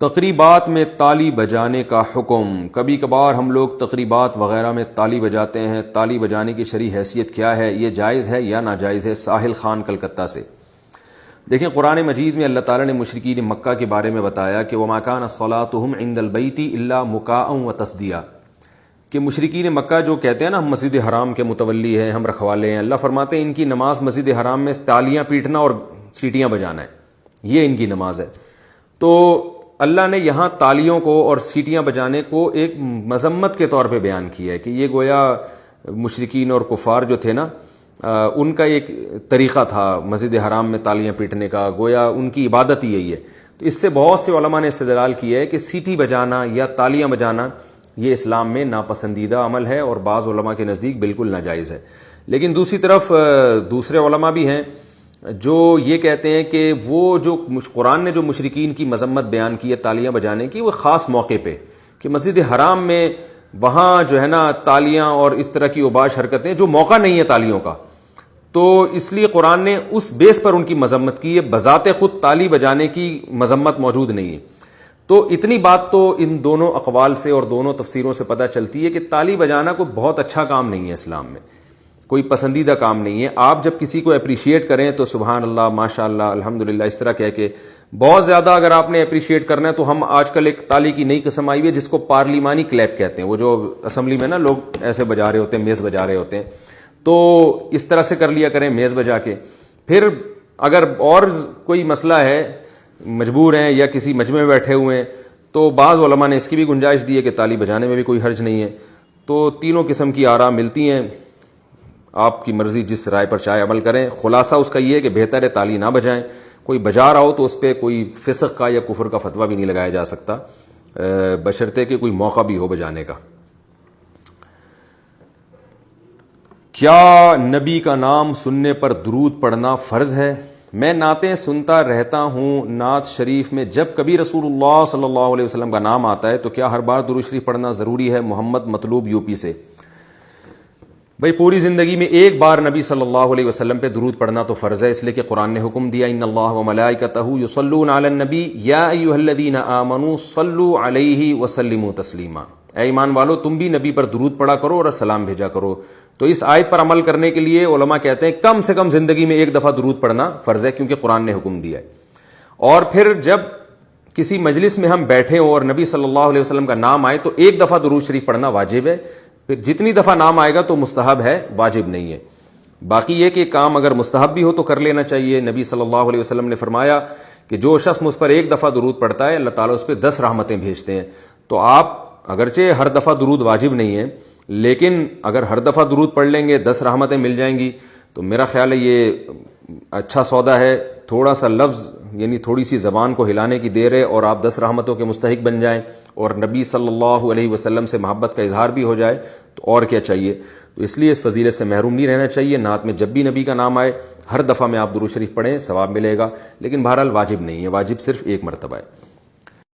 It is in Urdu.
تقریبات میں تالی بجانے کا حکم۔ کبھی کبھار ہم لوگ تقریبات وغیرہ میں تالی بجاتے ہیں، تالی بجانے کی شرعی حیثیت کیا ہے، یہ جائز ہے یا ناجائز ہے؟ ساحل خان کلکتہ سے۔ دیکھیں قرآن مجید میں اللہ تعالیٰ نے مشرکین مکہ کے بارے میں بتایا کہ وَمَا كَانَ صَلَاتُهُمْ عِندَ الْبَيْتِ إِلَّا مُكَاءً وَتَصْدِيًا، کہ مشرکین مکہ جو کہتے ہیں نا ہم مسجد حرام کے متولی ہیں، ہم رکھوالے ہیں، اللہ فرماتے ہیں ان کی نماز مسجد حرام میں تالیاں پیٹنا اور سیٹیاں بجانا ہے، یہ ان کی نماز ہے۔ تو اللہ نے یہاں تالیوں کو اور سیٹیاں بجانے کو ایک مذمت کے طور پہ بیان کیا ہے کہ یہ گویا مشرکین اور کفار جو تھے نا ان کا ایک طریقہ تھا مسجد حرام میں تالیاں پیٹنے کا، گویا ان کی عبادت ہی یہی ہے۔ تو اس سے بہت سے علماء نے استدلال کیا ہے کہ سیٹی بجانا یا تالیاں بجانا یہ اسلام میں ناپسندیدہ عمل ہے اور بعض علماء کے نزدیک بالکل ناجائز ہے۔ لیکن دوسری طرف دوسرے علماء بھی ہیں جو یہ کہتے ہیں کہ وہ جو قرآن نے جو مشرکین کی مذمت بیان کی ہے تالیاں بجانے کی، وہ خاص موقع پہ کہ مسجد حرام میں وہاں جو ہے نا تالیاں اور اس طرح کی اوباش حرکتیں جو موقع نہیں ہے تالیوں کا، تو اس لیے قرآن نے اس بیس پر ان کی مذمت کی ہے، بذات خود تالی بجانے کی مذمت موجود نہیں ہے۔ تو اتنی بات تو ان دونوں اقوال سے اور دونوں تفسیروں سے پتہ چلتی ہے کہ تالی بجانا کوئی بہت اچھا کام نہیں ہے، اسلام میں کوئی پسندیدہ کام نہیں ہے۔ آپ جب کسی کو اپریشیٹ کریں تو سبحان اللہ، ماشاء اللہ، الحمدللہ اس طرح کہہ کے بہت زیادہ اگر آپ نے اپریشیٹ کرنا ہے تو ہم آج کل ایک تالی کی نئی قسم آئی ہوئی ہے جس کو پارلیمانی کلیپ کہتے ہیں، وہ جو اسمبلی میں نا لوگ ایسے بجا رہے ہوتے ہیں، میز بجا رہے ہوتے ہیں، تو اس طرح سے کر لیا کریں میز بجا کے۔ پھر اگر اور کوئی مسئلہ ہے، مجبور ہیں یا کسی مجمع میں بیٹھے ہوئے ہیں، تو بعض علماء نے اس کی بھی گنجائش دی ہے کہ تالی بجانے میں بھی کوئی حرج نہیں ہے۔ تو تینوں قسم کی آراء ملتی ہیں، آپ کی مرضی جس رائے پر چاہے عمل کریں۔ خلاصہ اس کا یہ ہے کہ بہتر ہے تالی نہ بجائیں، کوئی بجا رہا ہو تو اس پہ کوئی فسق کا یا کفر کا فتویٰ بھی نہیں لگایا جا سکتا، بشرطے کہ کوئی موقع بھی ہو بجانے کا۔ کیا نبی کا نام سننے پر درود پڑھنا فرض ہے؟ میں نعتیں سنتا رہتا ہوں، نعت شریف میں جب کبھی رسول اللہ صلی اللہ علیہ وسلم کا نام آتا ہے تو کیا ہر بار درود شریف پڑھنا ضروری ہے؟ محمد مطلوب یو پی سے۔ بھئی پوری زندگی میں ایک بار نبی صلی اللہ علیہ وسلم پہ درود پڑھنا تو فرض ہے، اس لیے کہ قرآن نے حکم دیا ان اللہ وملائکتہ یصلون علی النبی یا ایھا الذین آمنوا صلوا علیہ وسلموا تسلیما، اے ایمان والو تم بھی نبی پر درود پڑھا کرو اور سلام بھیجا کرو۔ تو اس آیت پر عمل کرنے کے لیے علماء کہتے ہیں کم سے کم زندگی میں ایک دفعہ درود پڑھنا فرض ہے، کیونکہ قرآن نے حکم دیا ہے۔ اور پھر جب کسی مجلس میں ہم بیٹھے ہوں اور نبی صلی اللہ علیہ وسلم کا نام آئے تو ایک دفعہ درود شریف پڑھنا واجب ہے، پھر جتنی دفعہ نام آئے گا تو مستحب ہے، واجب نہیں ہے۔ باقی یہ کہ کام اگر مستحب بھی ہو تو کر لینا چاہیے۔ نبی صلی اللہ علیہ وسلم نے فرمایا کہ جو شخص مجھ پر ایک دفعہ درود پڑھتا ہے اللہ تعالیٰ اس پہ 10 رحمتیں بھیجتے ہیں۔ تو آپ اگرچہ ہر دفعہ درود واجب نہیں ہے، لیکن اگر ہر دفعہ درود پڑھ لیں گے 10 رحمتیں مل جائیں گی، تو میرا خیال ہے یہ اچھا سودا ہے۔ تھوڑا سا لفظ یعنی تھوڑی سی زبان کو ہلانے کی دیر ہے اور آپ 10 رحمتوں کے مستحق بن جائیں اور نبی صلی اللہ علیہ وسلم سے محبت کا اظہار بھی ہو جائے تو اور کیا چاہیے۔ تو اس لیے اس فضیلت سے محروم نہیں رہنا چاہیے۔ نعت میں جب بھی نبی کا نام آئے ہر دفعہ میں آپ درود شریف پڑھیں، ثواب ملے گا، لیکن بہرحال واجب نہیں ہے، واجب صرف ایک مرتبہ ہے۔